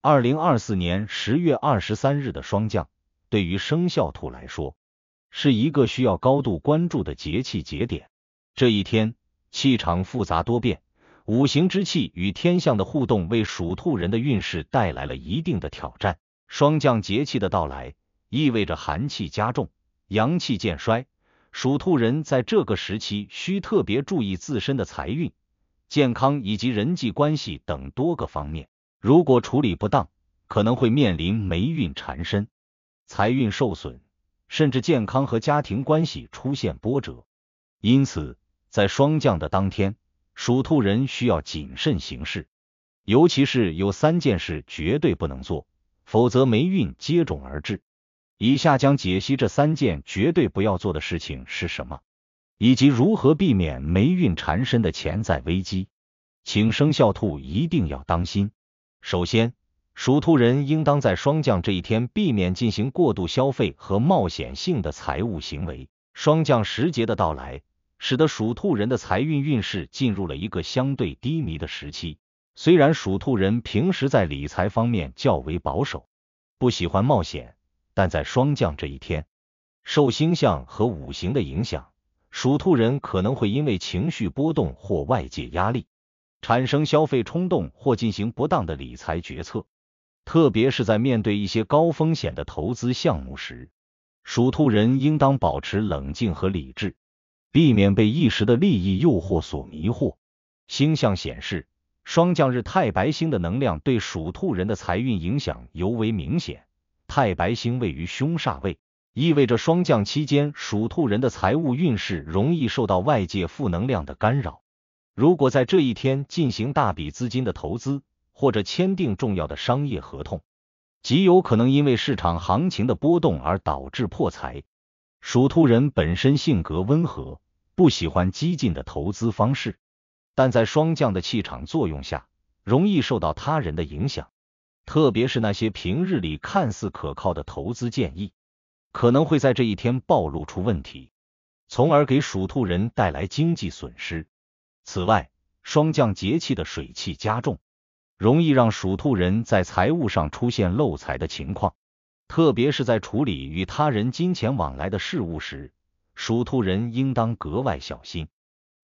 2024年10月23日的霜降，对于生肖兔来说，是一个需要高度关注的节气节点。这一天，气场复杂多变，五行之气与天象的互动为属兔人的运势带来了一定的挑战。霜降节气的到来，意味着寒气加重，阳气渐衰。属兔人在这个时期需特别注意自身的财运、健康以及人际关系等多个方面。如果处理不当，可能会面临霉运缠身、财运受损，甚至健康和家庭关系出现波折。因此，在霜降的当天，属兔人需要谨慎行事，尤其是有3件事绝对不能做，否则霉运接踵而至。以下将解析这3件绝对不要做的事情是什么，以及如何避免霉运缠身的潜在危机，请生肖兔一定要当心。首先，属兔人应当在霜降这一天避免进行过度消费和冒险性的财务行为。霜降时节的到来，使得属兔人的财运运势进入了一个相对低迷的时期。虽然属兔人平时在理财方面较为保守，不喜欢冒险，但在霜降这一天，受星象和五行的影响，属兔人可能会因为情绪波动或外界压力，产生消费冲动或进行不当的理财决策。特别是在面对一些高风险的投资项目时，属兔人应当保持冷静和理智，避免被一时的利益诱惑所迷惑。星象显示，霜降日太白星的能量对属兔人的财运影响尤为明显。太白星位于凶煞位，意味着霜降期间属兔人的财务运势容易受到外界负能量的干扰。如果在这一天进行大笔资金的投资，或者签订重要的商业合同，极有可能因为市场行情的波动而导致破财。属兔人本身性格温和，不喜欢激进的投资方式，但在霜降的气场作用下，容易受到他人的影响，特别是那些平日里看似可靠的投资建议，可能会在这一天暴露出问题，从而给属兔人带来经济损失。此外，霜降节气的水气加重，容易让属兔人在财务上出现漏财的情况，特别是在处理与他人金钱往来的事务时，属兔人应当格外小心。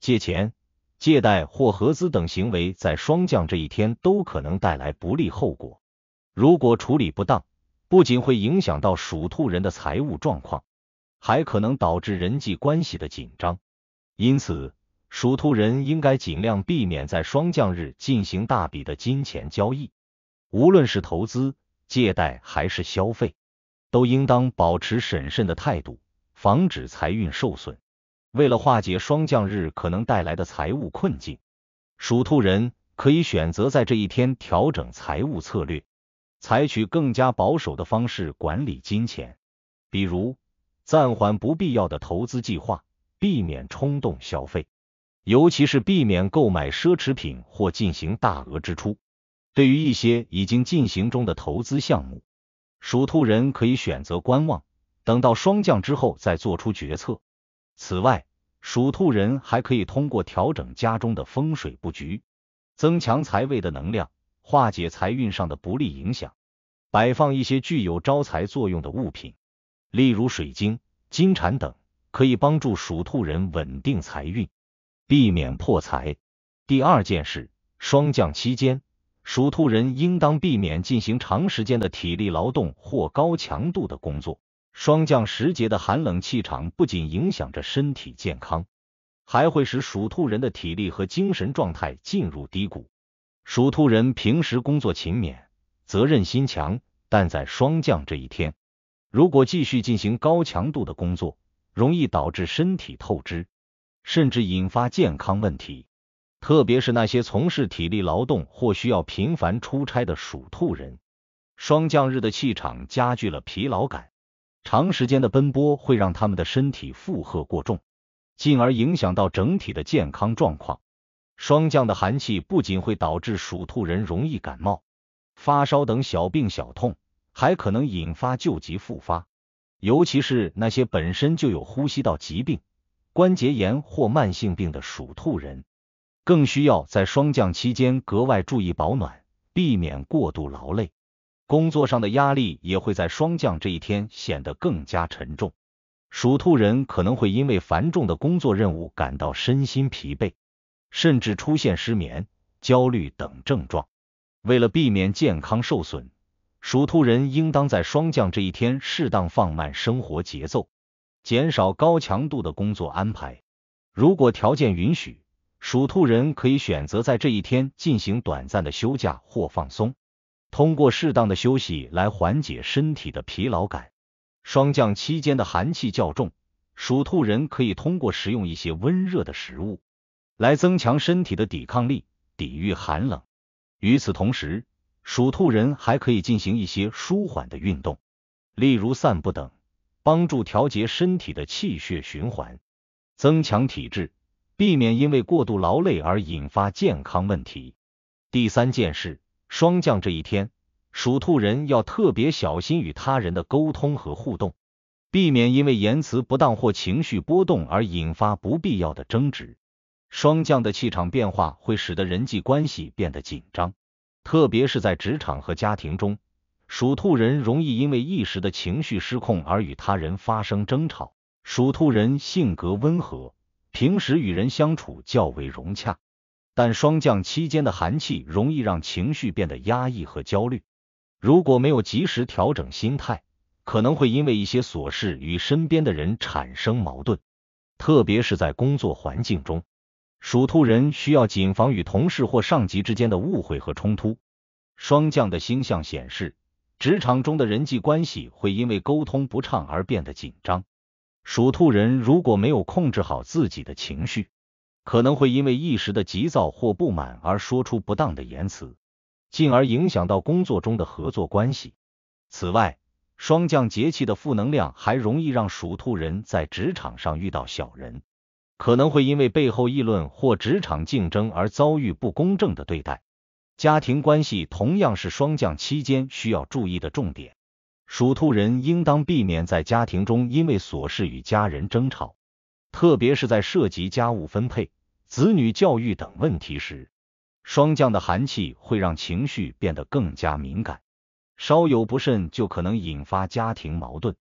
借钱、借贷或合资等行为在霜降这一天都可能带来不利后果。如果处理不当，不仅会影响到属兔人的财务状况，还可能导致人际关系的紧张。因此，属兔人应该尽量避免在霜降日进行大笔的金钱交易，无论是投资、借贷还是消费，都应当保持审慎的态度，防止财运受损。为了化解霜降日可能带来的财务困境，属兔人可以选择在这一天调整财务策略，采取更加保守的方式管理金钱，比如暂缓不必要的投资计划，避免冲动消费，尤其是避免购买奢侈品或进行大额支出。对于一些已经进行中的投资项目，属兔人可以选择观望，等到霜降之后再做出决策。此外，属兔人还可以通过调整家中的风水布局，增强财位的能量，化解财运上的不利影响。摆放一些具有招财作用的物品，例如水晶、金蝉等，可以帮助属兔人稳定财运，避免破财。第2件事，霜降期间，属兔人应当避免进行长时间的体力劳动或高强度的工作。霜降时节的寒冷气场不仅影响着身体健康，还会使属兔人的体力和精神状态进入低谷。属兔人平时工作勤勉，责任心强，但在霜降这一天，如果继续进行高强度的工作，容易导致身体透支，甚至引发健康问题。特别是那些从事体力劳动或需要频繁出差的属兔人，霜降日的气场加剧了疲劳感，长时间的奔波会让他们的身体负荷过重，进而影响到整体的健康状况。霜降的寒气不仅会导致属兔人容易感冒、发烧等小病小痛，还可能引发旧疾复发，尤其是那些本身就有呼吸道疾病、关节炎或慢性病的属兔人，更需要在霜降期间格外注意保暖，避免过度劳累。工作上的压力也会在霜降这一天显得更加沉重。属兔人可能会因为繁重的工作任务感到身心疲惫，甚至出现失眠、焦虑等症状。为了避免健康受损，属兔人应当在霜降这一天适当放慢生活节奏，减少高强度的工作安排。如果条件允许，属兔人可以选择在这一天进行短暂的休假或放松，通过适当的休息来缓解身体的疲劳感。霜降期间的寒气较重，属兔人可以通过食用一些温热的食物来增强身体的抵抗力，抵御寒冷。与此同时，属兔人还可以进行一些舒缓的运动，例如散步等，帮助调节身体的气血循环，增强体质，避免因为过度劳累而引发健康问题。第三件事，霜降这一天，属兔人要特别小心与他人的沟通和互动，避免因为言辞不当或情绪波动而引发不必要的争执。霜降的气场变化会使得人际关系变得紧张，特别是在职场和家庭中，属兔人容易因为一时的情绪失控而与他人发生争吵。属兔人性格温和，平时与人相处较为融洽，但霜降期间的寒气容易让情绪变得压抑和焦虑。如果没有及时调整心态，可能会因为一些琐事与身边的人产生矛盾，特别是在工作环境中，属兔人需要谨防与同事或上级之间的误会和冲突。霜降的星象显示，职场中的人际关系会因为沟通不畅而变得紧张。属兔人如果没有控制好自己的情绪，可能会因为一时的急躁或不满而说出不当的言辞，进而影响到工作中的合作关系。此外，霜降节气的负能量还容易让属兔人在职场上遇到小人，可能会因为背后议论或职场竞争而遭遇不公正的对待。家庭关系同样是霜降期间需要注意的重点。属兔人应当避免在家庭中因为琐事与家人争吵，特别是在涉及家务分配、子女教育等问题时。霜降的寒气会让情绪变得更加敏感，稍有不慎就可能引发家庭矛盾。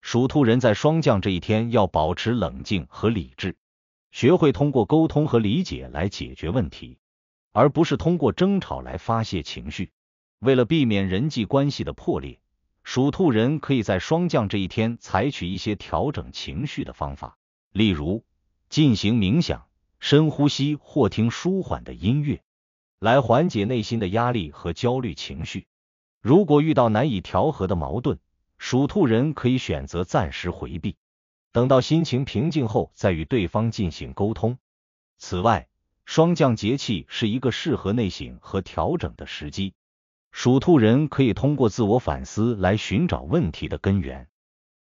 属兔人在霜降这一天要保持冷静和理智，学会通过沟通和理解来解决问题，而不是通过争吵来发泄情绪。为了避免人际关系的破裂，属兔人可以在霜降这一天采取一些调整情绪的方法，例如进行冥想、深呼吸或听舒缓的音乐，来缓解内心的压力和焦虑情绪。如果遇到难以调和的矛盾，属兔人可以选择暂时回避，等到心情平静后再与对方进行沟通。此外，霜降节气是一个适合内省和调整的时机，属兔人可以通过自我反思来寻找问题的根源，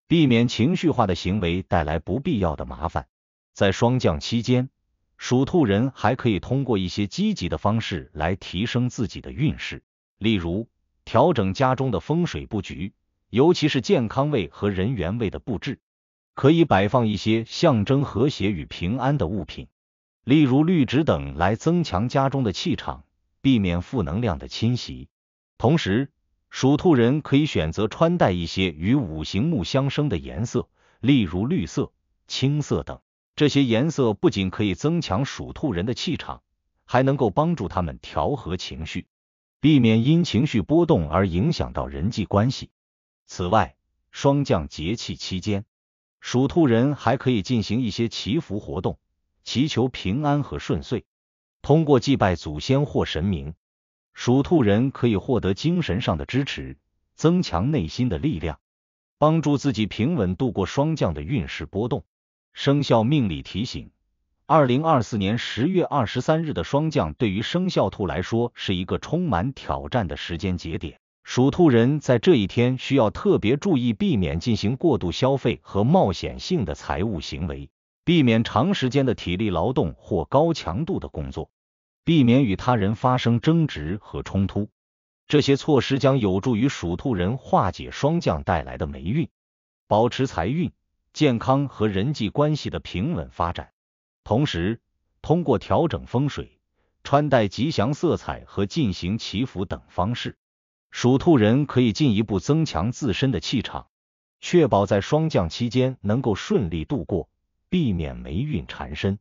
避免情绪化的行为带来不必要的麻烦。在霜降期间，属兔人还可以通过一些积极的方式来提升自己的运势，例如调整家中的风水布局，尤其是健康位和人员位的布置，可以摆放一些象征和谐与平安的物品，例如绿植等，来增强家中的气场，避免负能量的侵袭。同时，属兔人可以选择穿戴一些与五行木相生的颜色，例如绿色、青色等。这些颜色不仅可以增强属兔人的气场，还能够帮助他们调和情绪，避免因情绪波动而影响到人际关系。此外，霜降节气期间，属兔人还可以进行一些祈福活动，祈求平安和顺遂。通过祭拜祖先或神明，属兔人可以获得精神上的支持，增强内心的力量，帮助自己平稳度过霜降的运势波动。生肖命理提醒：2024年10月23日的霜降对于生肖兔来说是一个充满挑战的时间节点。属兔人在这一天需要特别注意，避免进行过度消费和冒险性的财务行为，避免长时间的体力劳动或高强度的工作，避免与他人发生争执和冲突。这些措施将有助于属兔人化解霜降带来的霉运，保持财运、健康和人际关系的平稳发展。同时，通过调整风水、穿戴吉祥色彩和进行祈福等方式，属兔人可以进一步增强自身的气场，确保在霜降期间能够顺利度过，避免霉运缠身。